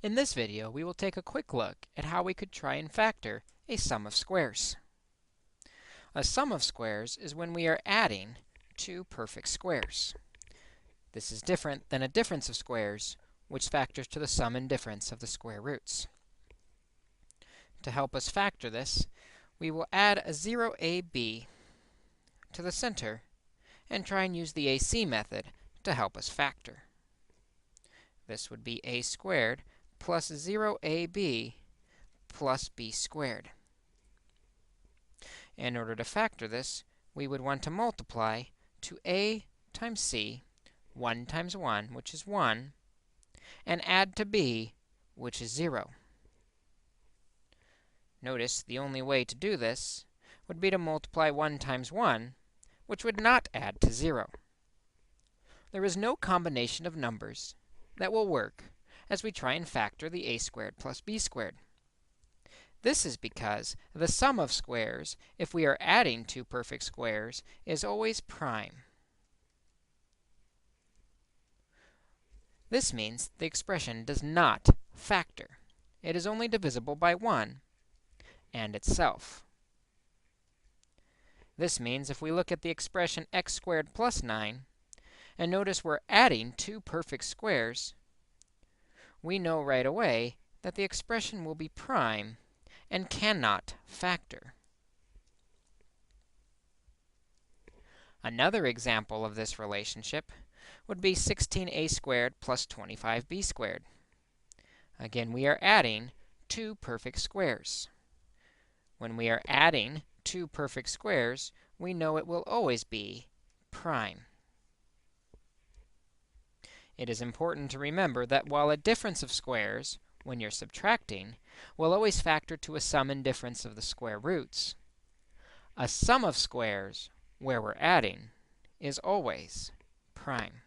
In this video, we will take a quick look at how we could try and factor a sum of squares. A sum of squares is when we are adding two perfect squares. This is different than a difference of squares, which factors to the sum and difference of the square roots. To help us factor this, we will add a 0ab to the center and try and use the AC method to help us factor. This would be a squared plus 0ab plus b squared. In order to factor this, we would want to multiply to a times c, 1 times 1, which is 1, and add to b, which is 0. Notice the only way to do this would be to multiply 1 times 1, which would not add to 0. There is no combination of numbers that will work as we try and factor the a squared plus b squared. This is because the sum of squares, if we are adding two perfect squares, is always prime. This means the expression does not factor. It is only divisible by 1 and itself. This means if we look at the expression x squared plus 9, and notice we're adding two perfect squares, we know right away that the expression will be prime and cannot factor. Another example of this relationship would be 16a squared plus 25b squared. Again, we are adding two perfect squares. When we are adding two perfect squares, we know it will always be prime. It is important to remember that while a difference of squares, when you're subtracting, will always factor to a sum and difference of the square roots, a sum of squares, where we're adding, is always prime.